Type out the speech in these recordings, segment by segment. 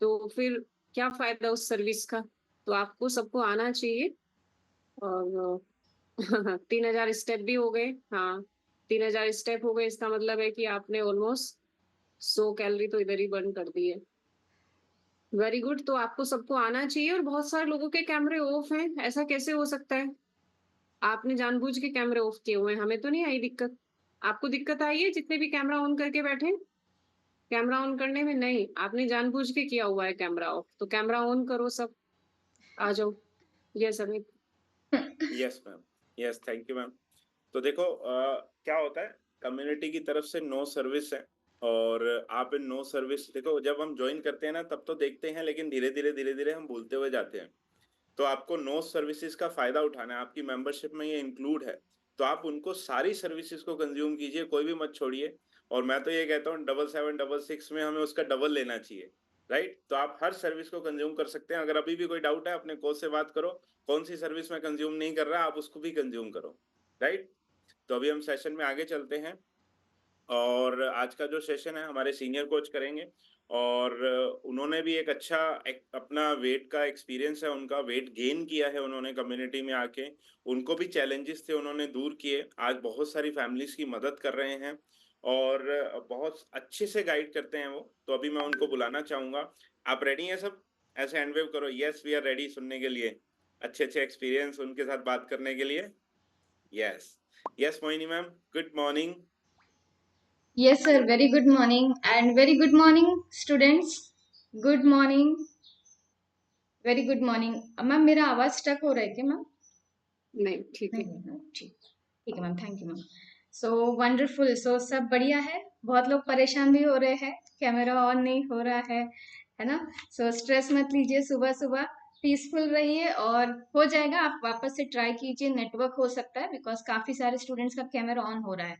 तो फिर क्या फायदा उस सर्विस का? तो आपको सबको आना चाहिए। और 3000 स्टेप भी हो गए। हाँ, 3000 स्टेप हो गए, इसका मतलब है कि आपने ऑलमोस्ट 100 कैलोरी तो इधर ही बर्न कर दी है। Very good. तो आपको सबको आना चाहिए। और बहुत सारे लोगों के कैमरे ऑफ हैं, ऐसा कैसे हो सकता है? आपने जानबूझ के कैमरे ऑफ किए हुए हैं, हमें तो नहीं आई दिक्कत। आपको दिक्कत आई है जितने भी कैमरा ऑन करके बैठे हैं? कैमरा ऑन करने में नहीं, आपने जानबूझ के किया हुआ है कैमरा ऑफ। तो कैमरा ऑन करो सब, आ जाओ। Yes Amit. Yes ma'am. Yes, thank you ma'am. तो देखो क्या होता है, कम्युनिटी की तरफ से नो सर्विस है। और आप इन नो सर्विस देखो, जब हम ज्वाइन करते हैं ना तब तो देखते हैं, लेकिन धीरे धीरे हम भूलते हुए जाते हैं। तो आपको नो सर्विसेज का फायदा उठाना है, आपकी मेंबरशिप में ये इंक्लूड है। तो आप उनको सारी सर्विसेज को कंज्यूम कीजिए, कोई भी मत छोड़िए। और मैं तो ये कहता हूँ 7766 में हमें उसका डबल लेना चाहिए। राइट, तो आप हर सर्विस को कंज्यूम कर सकते हैं। अगर अभी भी कोई डाउट है, अपने कोच से बात करो, कौन सी सर्विस में कंज्यूम नहीं कर रहा, आप उसको भी कंज्यूम करो। राइट। तो अभी हम सेशन में आगे चलते हैं। और आज का जो सेशन है हमारे सीनियर कोच करेंगे। और उन्होंने भी एक अच्छा अपना वेट का एक्सपीरियंस है, उनका वेट गेन किया है उन्होंने कम्युनिटी में आके। उनको भी चैलेंजेस थे, उन्होंने दूर किए। आज बहुत सारी फैमिलीज की मदद कर रहे हैं और बहुत अच्छे से गाइड करते हैं वो। तो अभी मैं उनको बुलाना चाहूँगा। आप रेडी हैं सब? ऐसे हैंड वेव करो, यस वी आर रेडी, सुनने के लिए, अच्छे अच्छे एक्सपीरियंस उनके साथ बात करने के लिए। Yes. Yes Mohini ma'am, good morning. Yes, sir. Very good morning and very good morning, students. Good morning. Very good morning. Ma'am मेरा आवाज स्टक हो रहा है क्या मैम? नहीं, ठीक है। नहीं, ठीक ठीक है ma'am, thank you ma'am. So wonderful. So सब बढ़िया है। बहुत लोग परेशान भी हो रहे हैं, कैमरा ऑन नहीं हो रहा है ना? सो स्ट्रेस मत लीजिए, सुबह सुबह पीसफुल रहिए और हो जाएगा। आप वापस से ट्राई कीजिए, नेटवर्क हो सकता है बिकॉज काफी सारे स्टूडेंट्स का कैमरा ऑन हो रहा है,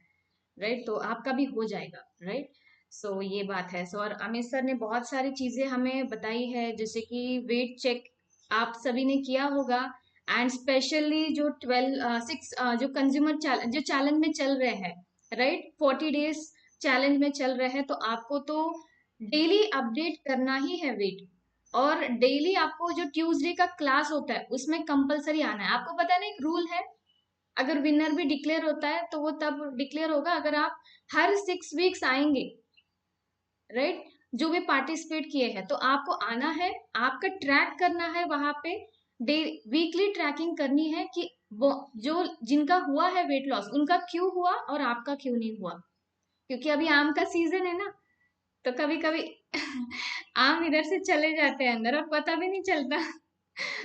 राइट? तो आपका भी हो जाएगा, राइट? सो ये बात है। सो और अमित सर ने बहुत सारी चीजें हमें बताई है, जैसे कि वेट चेक आप सभी ने किया होगा। एंड स्पेशली जो 6 जो कंज्यूमर चैलेंज, जो चैलेंज में चल रहे हैं, राइट, 40 डेज चैलेंज में चल रहे हैं, तो आपको तो डेली अपडेट करना ही है वेट। और डेली आपको जो ट्यूसडे का क्लास होता है उसमें कंपलसरी आना है। आपको पता है ना, एक रूल है, अगर विनर भी डिक्लेयर होता है तो वो तब डिक्लेयर होगा अगर आप हर 6 वीक्स आएंगे, राइट? जो भी पार्टिसिपेट किए हैं तो आपको आना है, आपका ट्रैक करना है वहां पे, डे वीकली ट्रैकिंग करनी है कि वो जो जिनका हुआ है वेट लॉस उनका क्यों हुआ और आपका क्यों नहीं हुआ। क्योंकि अभी आम का सीजन है ना, तो कभी कभी आम इधर से चले जाते हैं अंदर और पता भी नहीं चलता।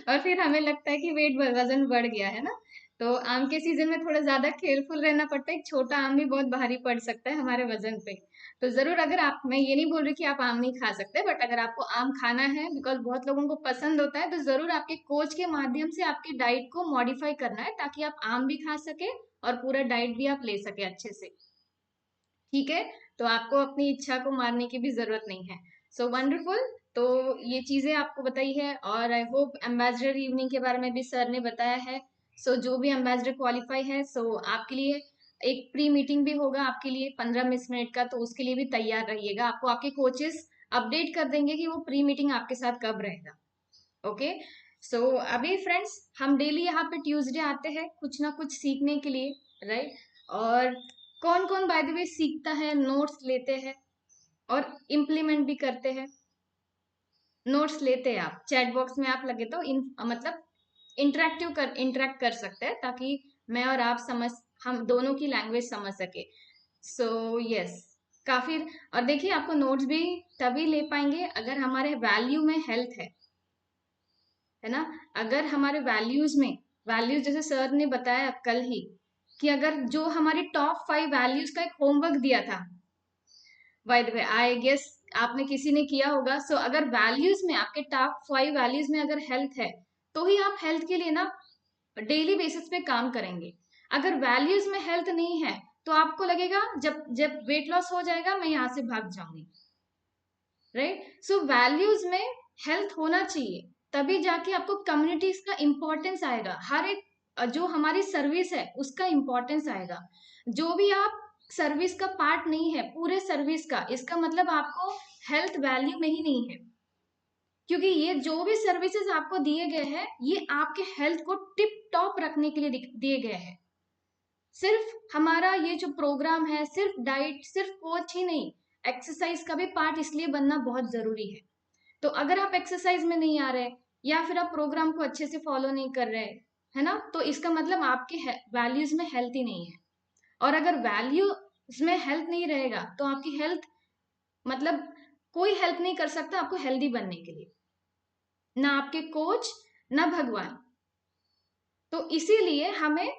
और फिर हमें लगता है कि वजन बढ़ गया है ना। तो आम के सीजन में थोड़ा ज्यादा केयरफुल रहना पड़ता है, एक छोटा आम भी बहुत भारी पड़ सकता है हमारे वजन पे। तो जरूर, अगर आप, मैं ये नहीं बोल रही कि आप आम नहीं खा सकते, बट अगर आपको आम खाना है बिकॉज बहुत लोगों को पसंद होता है, तो जरूर आपके कोच के माध्यम से आपकी डाइट को मॉडिफाई करना है ताकि आप आम भी खा सके और पूरा डाइट भी आप ले सके अच्छे से, ठीक है? तो आपको अपनी इच्छा को मारने की भी जरूरत नहीं है। So wonderful. तो ये चीजें आपको बताई है और आई होप एम्बेसडर इवनिंग के बारे में भी सर ने बताया है। सो जो भी एम्बेसडर क्वालिफाई है, सो आपके लिए एक प्री मीटिंग भी होगा आपके लिए 15-20 मिनट का, तो उसके लिए भी तैयार रहिएगा। आपको आपके कोचेस अपडेट कर देंगे कि वो प्री मीटिंग आपके साथ कब रहेगा। ओके। सो अभी फ्रेंड्स, हम डेली यहाँ पे ट्यूसडे आते हैं कुछ ना कुछ सीखने के लिए, राइट? और कौन कौन बाय द वे सीखता है, नोट्स लेते हैं और इम्प्लीमेंट भी करते हैं। नोट्स लेते हैं आप, चैट बॉक्स में आप लगे तो मतलब इंटरेक्ट कर सकते हैं ताकि मैं और आप समझ, हम दोनों की लैंग्वेज समझ सके। सो यस, काफी। और देखिए, आपको नोट्स भी तभी ले पाएंगे अगर हमारे वैल्यू में हेल्थ है ना? अगर हमारे वैल्यूज में, वैल्यूज जैसे सर ने बताया कल ही, कि अगर जो हमारी टॉप 5 वैल्यूज का एक होमवर्क दिया था, by the way I guess आपने किसी ने किया होगा। सो अगर वैल्यूज में, आपके टॉप 5 वैल्यूज में अगर हेल्थ है, तो ही आप हेल्थ के लिए ना डेली बेसिस पे काम करेंगे। अगर वैल्यूज में हेल्थ नहीं है तो आपको लगेगा जब जब वेट लॉस हो जाएगा मैं यहाँ से भाग जाऊंगी, राइट? सो वैल्यूज में हेल्थ होना चाहिए, तभी जाके आपको कम्युनिटीज का इंपॉर्टेंस आएगा। हर एक जो हमारी सर्विस है उसका इंपॉर्टेंस आएगा। जो भी आप सर्विस का पार्ट नहीं है पूरे सर्विस का, इसका मतलब आपको हेल्थ वैल्यू में ही नहीं है। क्योंकि ये जो भी सर्विसेज आपको दिए गए हैं ये आपके हेल्थ को टिप टॉप रखने के लिए दिए गए हैं। सिर्फ हमारा ये जो प्रोग्राम है सिर्फ डाइट सिर्फ कोच ही नहीं, एक्सरसाइज का भी पार्ट इसलिए बनना बहुत जरूरी है। तो अगर आप एक्सरसाइज में नहीं आ रहे या फिर आप प्रोग्राम को अच्छे से फॉलो नहीं कर रहे, है ना, तो इसका मतलब आपके वैल्यूज में हेल्थ ही नहीं है। और अगर वैल्यूज में हेल्थ नहीं रहेगा तो आपकी हेल्थ मतलब कोई हेल्प नहीं कर सकता आपको हेल्दी बनने के लिए, ना आपके कोच ना भगवान। तो इसीलिए हमें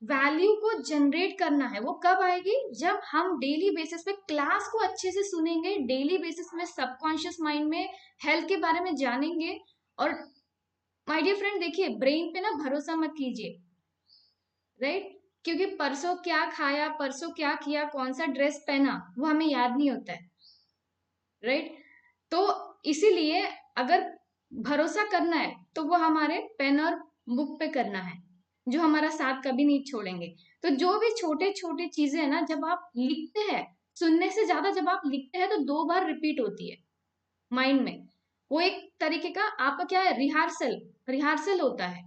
वैल्यू को जनरेट करना है। वो कब आएगी? जब हम डेली बेसिस पे क्लास को अच्छे से सुनेंगे, डेली बेसिस में सबकॉन्शियस माइंड में हेल्थ के बारे में जानेंगे। और माय डियर फ्रेंड देखिए, ब्रेन पे ना भरोसा मत कीजिए, राइट? क्योंकि परसों क्या खाया, परसों क्या किया, कौन सा ड्रेस पहना, वो हमें याद नहीं होता है, राइट? तो इसीलिए अगर भरोसा करना है तो वो हमारे पेन और बुक पे करना है, जो हमारा साथ कभी नहीं छोड़ेंगे। तो जो भी छोटे छोटे चीजें है ना, जब आप लिखते हैं, सुनने से ज्यादा जब आप लिखते हैं तो 2 बार रिपीट होती है माइंड में। वो एक तरीके का आपका क्या है, रिहार्सल होता है।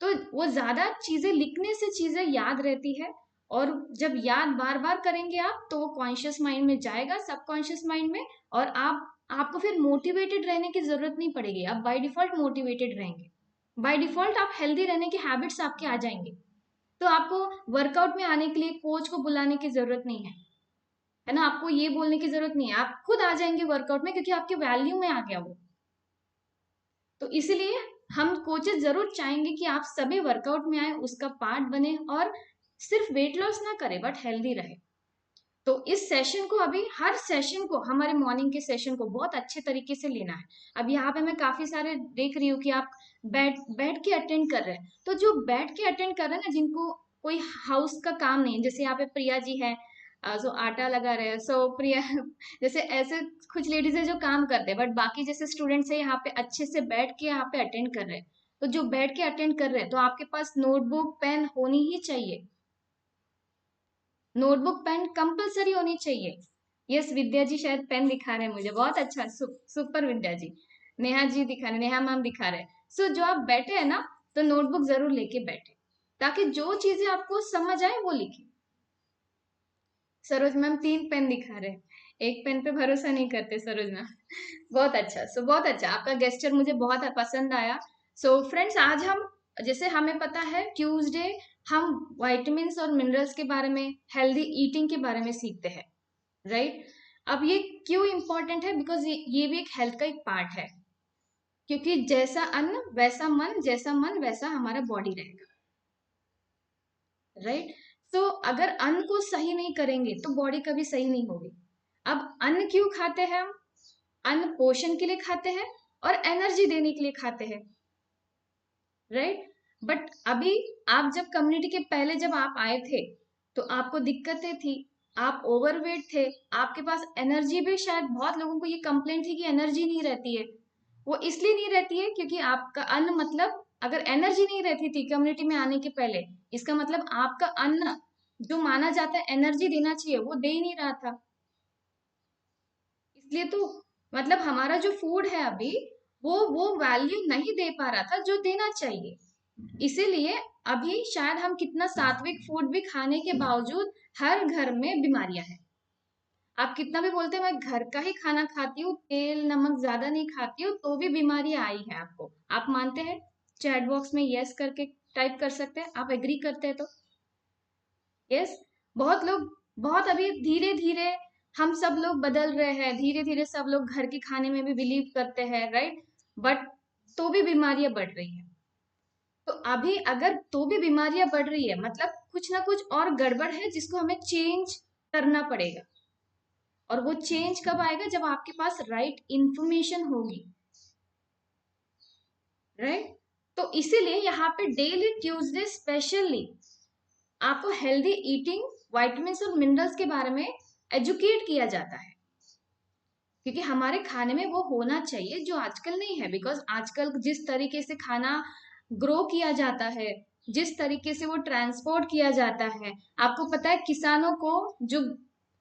तो वो ज्यादा चीजें लिखने से चीजें याद रहती है, और जब याद बार बार करेंगे आप तो वो कॉन्शियस माइंड में जाएगा, सबकॉन्शियस माइंड में, और आपको फिर मोटिवेटेड रहने की जरूरत नहीं पड़ेगी, आप बाय डिफॉल्ट मोटिवेटेड रहेंगे। बाय डिफॉल्ट आप हेल्दी रहने के हैबिट्स आपके आ जाएंगे। तो आपको वर्कआउट में आने के लिए कोच को बुलाने की जरूरत नहीं है ना, आपको ये बोलने की जरूरत नहीं है, आप खुद आ जाएंगे वर्कआउट में, क्योंकि आपके वैल्यू में आ गया वो। तो इसीलिए हम कोचेस जरूर चाहेंगे कि आप सभी वर्कआउट में आए, उसका पार्ट बने, और सिर्फ वेट लॉस ना करें बट हेल्दी रहे। तो इस सेशन को, अभी हर सेशन को, हमारे मॉर्निंग के सेशन को बहुत अच्छे तरीके से लेना है। अब यहाँ पे मैं काफी सारे देख रही हूँ कि आप बैठ के अटेंड कर रहे हैं। तो जो बैठ के अटेंड कर रहे हैं ना, जिनको कोई हाउस का काम नहीं है, जैसे यहाँ पे प्रिया जी है जो आटा लगा रहे हैं, सो प्रिया जैसे ऐसे कुछ लेडीज है जो काम करते हैं, बट बाकी जैसे स्टूडेंट्स है यहाँ पे अच्छे से बैठ के यहाँ पे अटेंड कर रहे हैं। तो जो बैठ के अटेंड कर रहे हैं तो आपके पास नोटबुक पेन होनी ही चाहिए, नोटबुक पेन कंपलसरी होनी चाहिए। यस, विद्या जी शायद पेन दिखा रहे हैं मुझे, बहुत अच्छा, सुपर विद्या जी। नेहा जी दिखा रहे, नेहा मैम दिखा रहे हैं। सो जो आप बैठे हैं ना, तो नोटबुक जरूर लेके बैठे, ताकि जो चीजें आपको समझ आए वो लिखे। सरोज मैम 3 पेन दिखा रहे हैं, एक पेन पे भरोसा नहीं करते सरोज मैम। बहुत अच्छा, सो बहुत अच्छा, आपका गेस्चर मुझे बहुत पसंद आया। सो फ्रेंड्स, आज हम, जैसे हमें पता है ट्यूसडे हम विटामिन्स और मिनरल्स के बारे में, हेल्दी ईटिंग के बारे में सीखते हैं, राइट? अब ये क्यों इंपॉर्टेंट है? बिकॉज ये भी एक हेल्थ का एक पार्ट है, क्योंकि जैसा अन्न वैसा मन, जैसा मन वैसा हमारा बॉडी रहेगा, राइट? तो अगर अन्न को सही नहीं करेंगे तो बॉडी कभी सही नहीं होगी। अब अन्न क्यों खाते हैं हम? अन्न पोषण के लिए खाते हैं और एनर्जी देने के लिए खाते हैं, राइट? बट अभी आप जब कम्युनिटी के पहले जब आप आए थे तो आपको दिक्कतें थी, आप ओवरवेट थे, आपके पास एनर्जी भी, शायद बहुत लोगों को ये कंप्लेंट थी कि एनर्जी नहीं रहती है। वो इसलिए नहीं रहती है क्योंकि आपका अन्न, मतलब अगर एनर्जी नहीं रहती थी कम्युनिटी में आने के पहले, इसका मतलब आपका अन्न जो माना जाता है एनर्जी देना चाहिए वो दे ही नहीं रहा था। इसलिए तो मतलब हमारा जो फूड है अभी वो वैल्यू नहीं दे पा रहा था जो देना चाहिए। इसीलिए अभी शायद हम कितना सात्विक फूड भी खाने के बावजूद हर घर में बीमारियां हैं। आप कितना भी बोलते हैं मैं घर का ही खाना खाती हूँ, तेल नमक ज्यादा नहीं खाती हूँ, तो भी बीमारियां आई है आपको। आप मानते हैं? चैट बॉक्स में यस करके टाइप कर सकते हैं, आप एग्री करते हैं तो। यस, बहुत लोग, बहुत अभी धीरे धीरे हम सब लोग बदल रहे हैं, धीरे धीरे सब लोग घर के खाने में भी बिलीव करते हैं, राइट? बट तो भी बीमारियां बढ़ रही है। तो अभी अगर तो भी बीमारियां बढ़ रही है, मतलब कुछ ना कुछ और गड़बड़ है जिसको हमें चेंज करना पड़ेगा। और वो चेंज कब आएगा? जब आपके पास राइट इंफॉर्मेशन होगी, राइट? तो इसीलिए यहाँ पे डेली ट्यूसडे स्पेशली आपको हेल्दी ईटिंग, विटामिन्स और मिनरल्स के बारे में एजुकेट किया जाता है, क्योंकि हमारे खाने में वो होना चाहिए जो आजकल नहीं है। बिकॉज आजकल जिस तरीके से खाना ग्रो किया जाता है, जिस तरीके से वो ट्रांसपोर्ट किया जाता है, आपको पता है किसानों को जो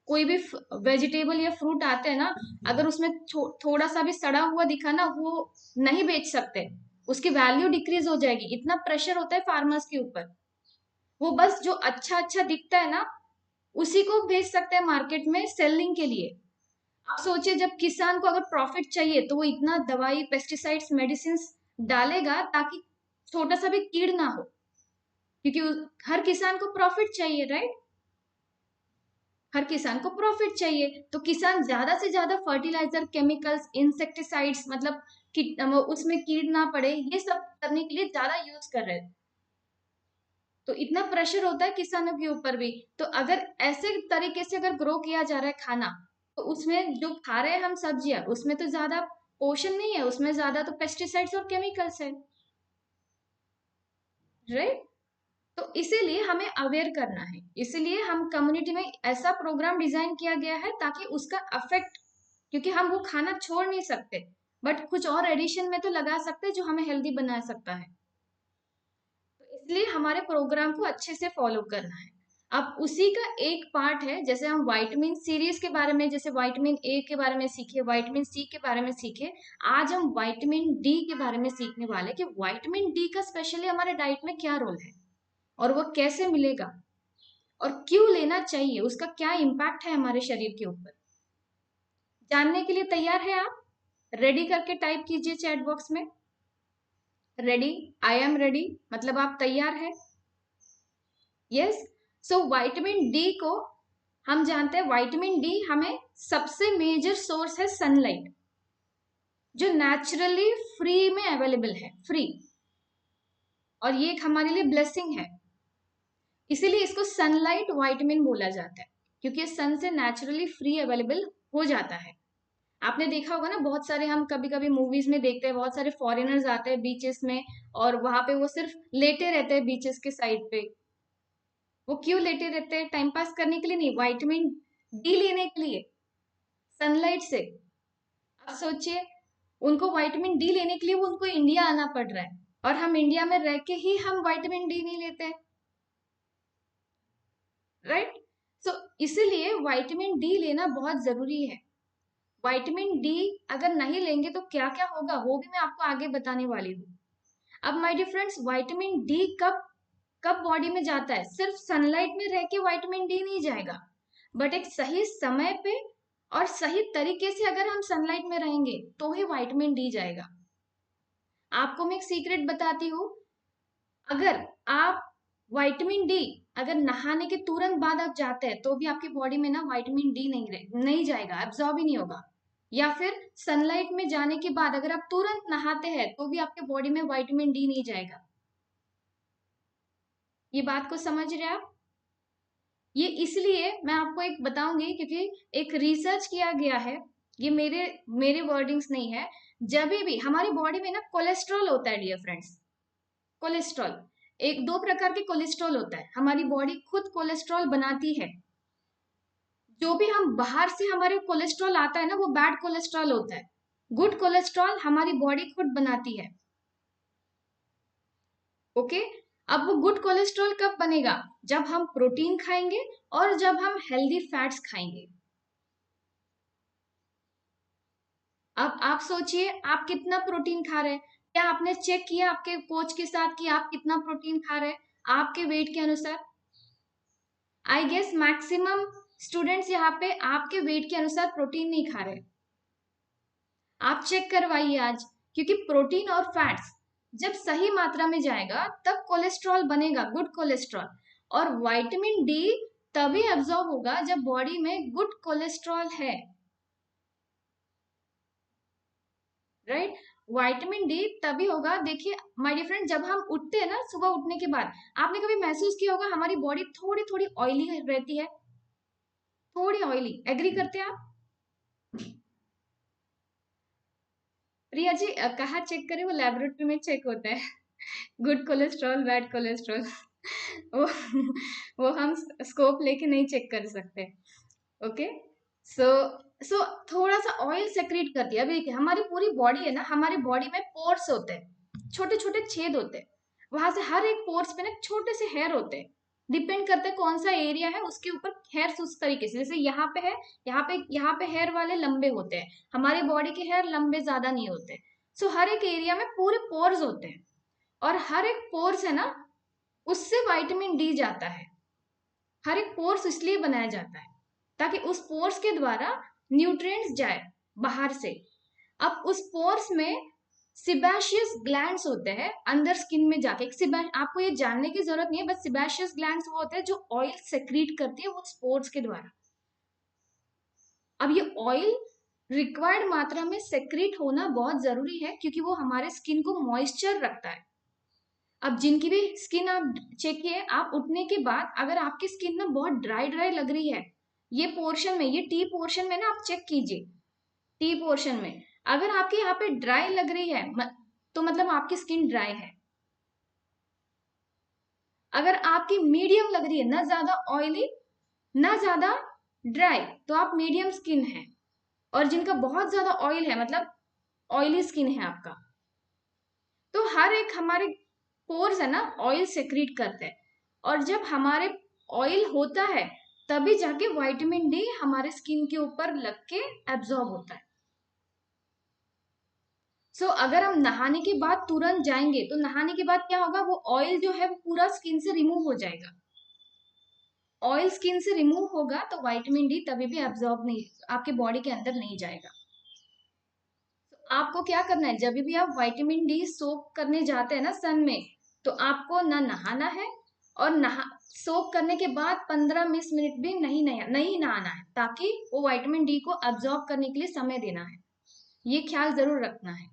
कोई भी वेजिटेबल या फ्रूट आते हैं ना, अगर उसमें थोड़ा सा भी सड़ा हुआ दिखा ना, वो नहीं बेच सकते, उसकी वैल्यू डिक्रीज हो जाएगी। इतना प्रेशर होता है फार्मर्स के ऊपर। वो बस जो अच्छा अच्छा दिखता है ना, उसी को बेच सकते हैं मार्केट में सेलिंग के लिए। आप सोचिए, जब किसान को अगर प्रॉफिट चाहिए तो वो इतना दवाई, पेस्टिसाइड्स, मेडिसिन डालेगा ताकि छोटा सा भी कीड़ ना हो, क्योंकि हर किसान को प्रॉफिट चाहिए, राइट? हर किसान को प्रॉफिट चाहिए, तो किसान ज्यादा से ज्यादा फर्टिलाइजर, केमिकल्स, इंसेक्टिसाइड्स, मतलब उसमें कीड़ ना पड़े, ये सब करने के लिए ज्यादा यूज कर रहे हैं। तो इतना प्रेशर होता है किसानों के ऊपर भी। तो अगर ऐसे तरीके से अगर ग्रो किया जा रहा है खाना, तो उसमें जो खा रहे हैं हम सब्जियां, उसमें तो ज्यादा पोषण नहीं है, उसमें ज्यादा तो पेस्टिसाइड्स और केमिकल्स है, राइट? तो इसीलिए हमें अवेयर करना है, इसीलिए हम कम्युनिटी में ऐसा प्रोग्राम डिजाइन किया गया है ताकि उसका अफेक्ट, क्योंकि हम वो खाना छोड़ नहीं सकते, बट कुछ और एडिशन में तो लगा सकते हैं जो हमें हेल्दी बना सकता है। तो इसलिए हमारे प्रोग्राम को अच्छे से फॉलो करना है। अब उसी का एक पार्ट है, जैसे हम विटामिन सीरीज के बारे में, जैसे विटामिन ए के बारे में सीखे, विटामिन सी के बारे में सीखे, आज हम विटामिन डी के बारे में सीखने वाले कि विटामिन डी का स्पेशली हमारे डाइट में क्या रोल है और वो कैसे मिलेगा और क्यों लेना चाहिए, उसका क्या इम्पैक्ट है हमारे शरीर के ऊपर। जानने के लिए तैयार है आप? रेडी करके टाइप कीजिए चैट बॉक्स में, रेडी, आई एम रेडी, मतलब आप तैयार है। यस। सो विटामिन डी को हम जानते हैं, विटामिन डी हमें सबसे मेजर सोर्स है सनलाइट, जो नेचुरली फ्री में अवेलेबल है, फ्री, और ये एक हमारे लिए ब्लेसिंग है। इसीलिए इसको सनलाइट विटामिन बोला जाता है, क्योंकि सन से नेचुरली फ्री अवेलेबल हो जाता है। आपने देखा होगा ना, बहुत सारे हम कभी कभी मूवीज में देखते हैं, बहुत सारे फॉरेनर्स आते हैं बीचेस में, और वहां पे वो सिर्फ लेटे रहते हैं बीचेस के साइड पे। वो क्यों लेटे रहते हैं? टाइम पास करने के लिए नहीं, विटामिन डी लेने के लिए, सनलाइट से। अब सोचिए, उनको विटामिन डी लेने के लिए वो उनको इंडिया आना पड़ रहा है, और हम इंडिया में रह के ही हम विटामिन डी नहीं लेते, राइट? सो इसीलिए विटामिन डी लेना बहुत जरूरी है। विटामिन डी अगर नहीं लेंगे तो क्या क्या होगा, वो भी मैं आपको आगे बताने वाली हूँ। अब my dear friends, vitamin D कब कब बॉडी में जाता है? सिर्फ सनलाइट में रह के विटामिन डी नहीं जाएगा, बट एक सही समय पे और सही तरीके से अगर हम सनलाइट में रहेंगे तो ही विटामिन डी जाएगा। आपको मैं एक सीक्रेट बताती हूँ, अगर आप विटामिन डी अगर नहाने के तुरंत बाद आप जाते हैं तो भी आपकी बॉडी में ना विटामिन डी नहीं जाएगा, एब्जॉर्ब ही नहीं होगा। या फिर सनलाइट में जाने के बाद अगर आप तुरंत नहाते हैं तो भी आपके बॉडी में विटामिन डी नहीं जाएगा। ये बात को समझ रहे हैं आप? ये इसलिए मैं आपको एक बताऊंगी क्योंकि एक रिसर्च किया गया है, ये मेरे वर्डिंग्स नहीं है। जब भी हमारी बॉडी में ना कोलेस्ट्रॉल होता है डियर फ्रेंड्स, कोलेस्ट्रॉल, एक दो प्रकार के कोलेस्ट्रॉल होता है, हमारी बॉडी खुद कोलेस्ट्रॉल बनाती है। जो भी हम बाहर से हमारे कोलेस्ट्रॉल आता है ना, वो बैड कोलेस्ट्रॉल होता है। गुड कोलेस्ट्रॉल हमारी बॉडी खुद बनाती है, ओके? अब वो गुड कोलेस्ट्रॉल कब बनेगा? जब हम प्रोटीन खाएंगे और जब हम हेल्दी फैट्स खाएंगे। अब आप सोचिए, आप कितना प्रोटीन खा रहे हैं? क्या आपने चेक किया आपके कोच के साथ कि आप कितना प्रोटीन खा रहे हैं आपके वेट के अनुसार? आई गेस मैक्सिमम स्टूडेंट्स यहाँ पे आपके वेट के अनुसार प्रोटीन नहीं खा रहे। आप चेक करवाइए आज, क्योंकि प्रोटीन और फैट्स जब सही मात्रा में जाएगा तब कोलेस्ट्रॉल बनेगा, गुड कोलेस्ट्रॉल। और विटामिन डी तभी एब्जॉर्ब होगा जब बॉडी में गुड कोलेस्ट्रॉल है, राइट? विटामिन डी तभी होगा। देखिए माय डियर फ्रेंड, जब हम उठते हैं ना, सुबह उठने के बाद आपने कभी महसूस किया होगा हमारी बॉडी थोड़ी थोड़ी ऑयली रहती है, थोड़ी ऑयली, एग्री करते हैं आप? प्रिया जी कहाँ चेक करें? वो लेबोरेटरी में चेक होता है गुड कोलेस्ट्रॉल, बैड कोलेस्ट्रॉल वो वो हम स्कोप लेके नहीं चेक कर सकते, ओके? सो थोड़ा सा ऑयल सेक्रेट करती है। अभी देखिए, हमारी पूरी बॉडी है ना, हमारी बॉडी में पोर्स होते हैं, छोटे छोटे छेद होते हैं, वहां से हर एक पोर्स पे ना छोटे से हेयर होते हैं डिपेंड करता है कौन सा एरिया है उसके ऊपर हेयर्स उस तरीके से, जैसे यहाँ पे है, यहाँ पे हेयर वाले लंबे होते हैं, हमारी बॉडी के हेयर लंबे ज्यादा नहीं होते। सो हर एक एरिया में पूरे पोर्स होते हैं, और हर एक पोर्स है ना, उससे विटामिन डी जाता है। हर एक पोर्स इसलिए बनाया जाता है ताकि उस पोर्स के द्वारा न्यूट्रिएंट्स जाए बाहर से। अब उस पोर्स में सिबाशियस ग्लैंड्स होते हैं अंदर स्किन में जाके। आपको ये जानने की जरूरत नहीं है, बस सिबाशियस ग्लैंड्स वो होते हैं जो ऑयल सेक्रीट करती है वो स्पोर्स के द्वारा। अब ये ऑयल रिक्वायर्ड मात्रा में सेक्रीट होना बहुत जरूरी है, क्योंकि वो हमारे स्किन को मॉइस्चर रखता है। अब जिनकी भी स्किन आप चेक किए, आप उठने के बाद अगर आपकी स्किन ना बहुत ड्राई ड्राई लग रही है, ये पोर्शन में, ये टी पोर्शन में ना आप चेक कीजिए, टी पोर्शन में अगर आपके यहाँ पे ड्राई लग रही है तो मतलब आपकी स्किन ड्राई है। अगर आपकी मीडियम लग रही है, ना ज्यादा ऑयली ना ज्यादा ड्राई, तो आप मीडियम स्किन है। और जिनका बहुत ज्यादा ऑयल है, मतलब ऑयली स्किन है आपका, तो हर एक हमारे पोर्स है ना ऑयल सेक्रीट करते हैं, और जब हमारे ऑयल होता है तभी जाके विटामिन डी हमारे स्किन के ऊपर लग के एब्जॉर्ब होता है। सो अगर हम नहाने के बाद तुरंत जाएंगे तो नहाने के बाद क्या होगा, वो ऑयल जो है वो पूरा स्किन से रिमूव हो जाएगा। ऑयल स्किन से रिमूव होगा तो विटामिन डी तभी भी एब्जॉर्ब नहीं, आपके बॉडी के अंदर नहीं जाएगा। तो आपको क्या करना है, जब भी आप विटामिन डी सोक करने जाते हैं ना सन में, तो आपको ना नहाना है, और सोक करने के बाद 15-20 मिनट भी नहीं नहाना है, ताकि वो विटामिन डी को एब्जॉर्ब करने के लिए समय देना है। ये ख्याल जरूर रखना है।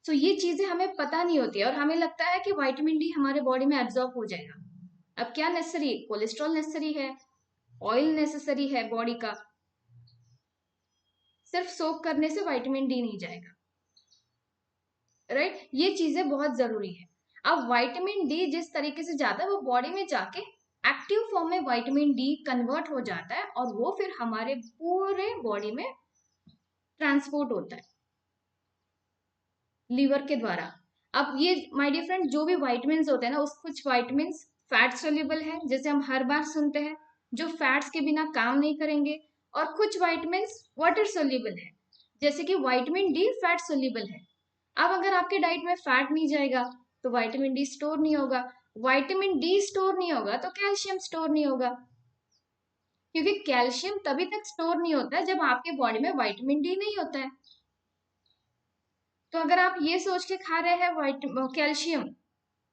तो ये चीजें हमें पता नहीं होती है, और हमें लगता है कि विटामिन डी हमारे बॉडी में एब्जॉर्ब हो जाएगा। अब क्या नेसेसरी, कोलेस्ट्रॉल नेसेसरी है, ऑयल नेसेसरी है बॉडी का, सिर्फ सोक करने से विटामिन डी नहीं जाएगा, राइट। ये चीजें बहुत जरूरी है। अब विटामिन डी जिस तरीके से जाता है वो बॉडी में जाके एक्टिव फॉर्म में विटामिन डी कन्वर्ट हो जाता है, और वो फिर हमारे पूरे बॉडी में ट्रांसपोर्ट होता है लीवर के द्वारा। अब ये माय डियर फ्रेंड, जो भी विटामिन होते हैं ना, उस कुछ विटामिन फैट सोल्यूबल है, जैसे हम हर बार सुनते हैं, जो फैट्स के बिना काम नहीं करेंगे, और कुछ विटामिन वाटर सोल्यूबल है, जैसे कि विटामिन डी फैट सोल्यूबल है। अब अगर आपके डाइट में फैट नहीं जाएगा तो विटामिन डी स्टोर नहीं होगा, विटामिन डी स्टोर नहीं होगा तो कैल्शियम स्टोर नहीं होगा, क्योंकि कैल्शियम तभी तक स्टोर नहीं होता है जब आपके बॉडी में विटामिन डी नहीं होता है। तो अगर आप ये सोच के खा रहे हैं कैल्शियम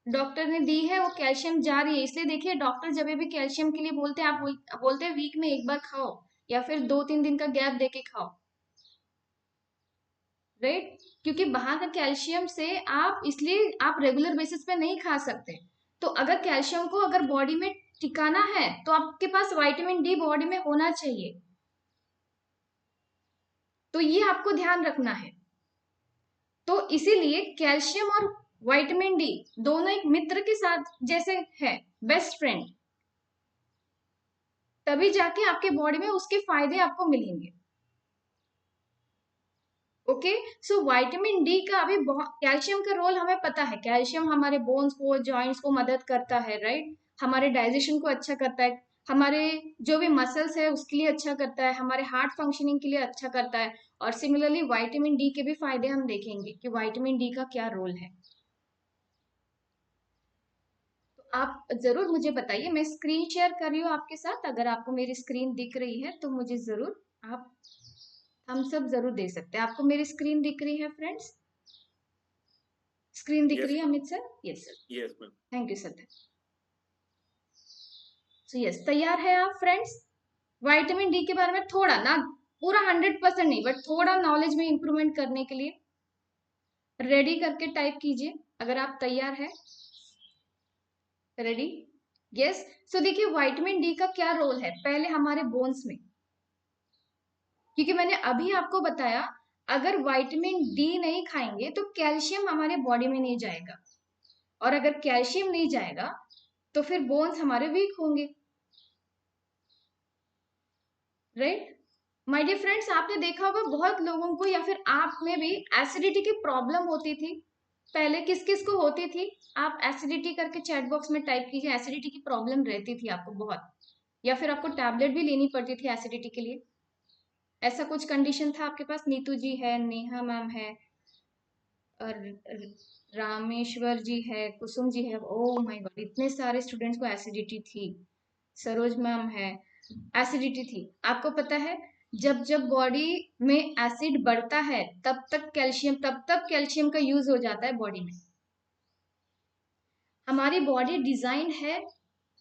डॉक्टर ने दी है, वो कैल्शियम जा रही है, इसलिए देखिए डॉक्टर जब भी कैल्शियम के लिए बोलते हैं, आप बोलते हैं वीक में एक बार खाओ, या फिर 2-3 दिन का गैप देके खाओ, राइट। क्योंकि बाहर का कैल्शियम से आप, इसलिए आप रेगुलर बेसिस पे नहीं खा सकते। तो अगर कैल्शियम को अगर बॉडी में टिकाना है तो आपके पास विटामिन डी बॉडी में होना चाहिए, तो ये आपको ध्यान रखना है। तो इसीलिए कैल्शियम और विटामिन डी दोनों एक मित्र के साथ जैसे है, बेस्ट फ्रेंड, तभी जाके आपके बॉडी में उसके फायदे आपको मिलेंगे। ओके, सो विटामिन डी का अभी बहुत, कैल्शियम का रोल हमें पता है, कैल्शियम हमारे बोन्स को, जॉइंट्स को मदद करता है, राइट। हमारे डाइजेशन को अच्छा करता है, हमारे जो भी मसल्स है उसके लिए अच्छा करता है, हमारे हार्ट फंक्शनिंग के लिए अच्छा करता है। और सिमिलरली विटामिन डी के भी फायदे हम देखेंगे कि विटामिन डी का क्या रोल है। तो आप जरूर मुझे बताइए, मैं स्क्रीन शेयर कर रही हूँ आपके साथ, अगर आपको मेरी स्क्रीन दिख रही है तो मुझे जरूर आप थम्स अप जरूर दे सकते हैं। आपको मेरी स्क्रीन दिख रही है फ्रेंड्स? स्क्रीन दिख Yes, रही है Amit sir? Yes sir, yes, ma'am. Thank you sir. So yes, तैयार है आप फ्रेंड्स? विटामिन डी के बारे में थोड़ा ना, पूरा 100% नहीं, बट थोड़ा नॉलेज में इंप्रूवमेंट करने के लिए रेडी करके टाइप कीजिए अगर आप तैयार है। रेडी? यस। सो देखिए विटामिन डी का क्या रोल है पहले हमारे बोन्स में, क्योंकि मैंने अभी आपको बताया अगर विटामिन डी नहीं खाएंगे तो कैल्शियम हमारे बॉडी में नहीं जाएगा, और अगर कैल्शियम नहीं जाएगा तो फिर बोन्स हमारे वीक होंगे, राइट। माय डियर फ्रेंड्स, आपने देखा होगा बहुत लोगों को, या फिर आप में भी एसिडिटी की प्रॉब्लम होती थी, पहले किस किस को होती थी? आप एसिडिटी करके चैट बॉक्स में टाइप कीजिए, एसिडिटी की प्रॉब्लम रहती थी आपको बहुत, या फिर आपको टैबलेट भी लेनी पड़ती थी एसिडिटी के लिए। ऐसा कुछ कंडीशन था आपके पास? नीतू जी है, नेहा मैम है, और रामेश्वर जी है, कुसुम जी है। ओह माय गॉड, इतने सारे स्टूडेंट्स को एसिडिटी थी। सरोज मैम है, एसिडिटी थी। आपको पता है जब जब बॉडी में एसिड बढ़ता है तब तक कैल्शियम का यूज हो जाता है बॉडी में। हमारी बॉडी डिजाइन है,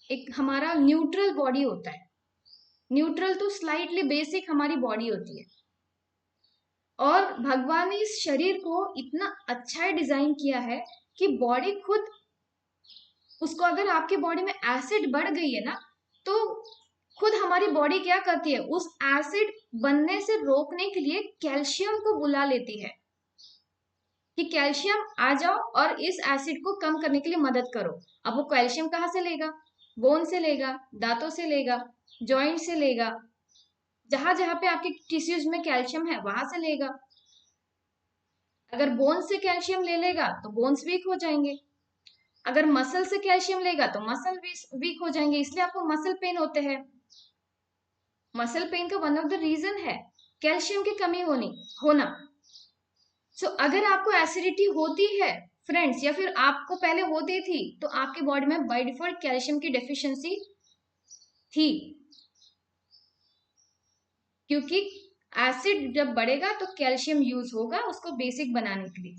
एक हमारा न्यूट्रल बॉडी होता है। न्यूट्रल तो स्लाइटली बेसिक हमारी बॉडी होती है, और भगवान ने इस शरीर को इतना अच्छा डिजाइन किया है कि बॉडी खुद उसको, अगर आपकी बॉडी में एसिड बढ़ गई है ना, तो खुद हमारी बॉडी क्या करती है, उस एसिड बनने से रोकने के लिए कैल्शियम को बुला लेती है कि कैल्शियम आ जाओ और इस एसिड को कम करने के लिए मदद करो। अब वो कैल्शियम कहाँ से लेगा? बोन से लेगा, दांतों से लेगा, जॉइंट से लेगा, जहां जहां पे आपके टिश्यूज में कैल्शियम है वहां से लेगा। अगर बोन्स से कैल्शियम ले लेगा तो बोन्स वीक हो जाएंगे, अगर मसल से कैल्शियम लेगा तो मसल वीक हो जाएंगे, इसलिए आपको मसल पेन होते हैं। मसल पेन का वन ऑफ द रीजन है कैल्शियम की कमी होना। सो अगर आपको एसिडिटी होती है फ्रेंड्स, या फिर आपको पहले होती थी, तो आपके बॉडी में बाय डिफॉल्ट कैल्शियम की डेफिशिएंसी थी, क्योंकि एसिड जब बढ़ेगा तो कैल्शियम यूज होगा उसको बेसिक बनाने के लिए।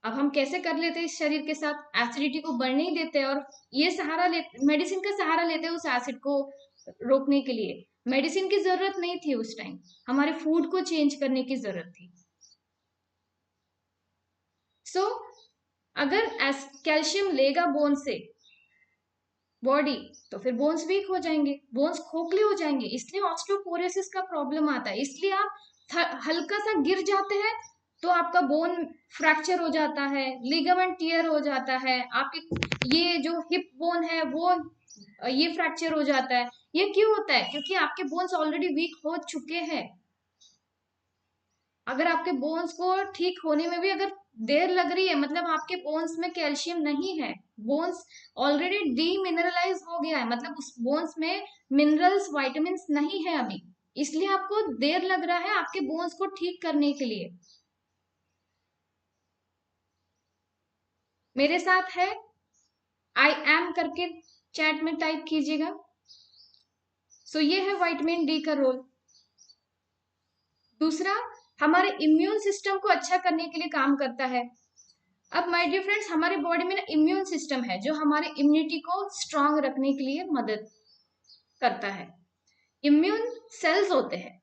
अब हम कैसे कर लेते हैं इस शरीर के साथ? एसिडिटी को बढ़ने ही देते हैं, और ये सहारा मेडिसिन का सहारा लेते हैं उस एसिड को रोकने के लिए। मेडिसिन की जरूरत नहीं थी उस टाइम, हमारे फूड को चेंज करने की जरूरत थी। सो अगर कैल्शियम लेगा बोन से बॉडी, तो फिर बोन्स वीक हो जाएंगे, बोन्स खोखले हो जाएंगे, इसलिए ऑस्टियोपोरोसिस का प्रॉब्लम आता है। इसलिए आप हल्का सा गिर जाते हैं तो आपका बोन फ्रैक्चर हो जाता है, लिगामेंट टियर हो जाता है, आपके ये जो हिप बोन है वो ये फ्रैक्चर हो जाता है। ये क्यों होता है? क्योंकि आपके बोन्स ऑलरेडी वीक हो चुके हैं। अगर आपके बोन्स को ठीक होने में भी अगर देर लग रही है, मतलब आपके बोन्स में कैल्शियम नहीं है, बोन्स ऑलरेडी डीमिनरलाइज हो गया है, मतलब उस बोन्स में मिनरल्स वाइटामिन नहीं है अभी, इसलिए आपको देर लग रहा है आपके बोन्स को ठीक करने के लिए। मेरे साथ है, आई एम करके चैट में टाइप कीजिएगा। सो ये है विटामिन डी का रोल। दूसरा, हमारे इम्यून सिस्टम को अच्छा करने के लिए काम करता है। अब माय डियर फ्रेंड्स, हमारे बॉडी में ना इम्यून सिस्टम है जो हमारे इम्यूनिटी को स्ट्रांग रखने के लिए मदद करता है। इम्यून सेल्स होते हैं,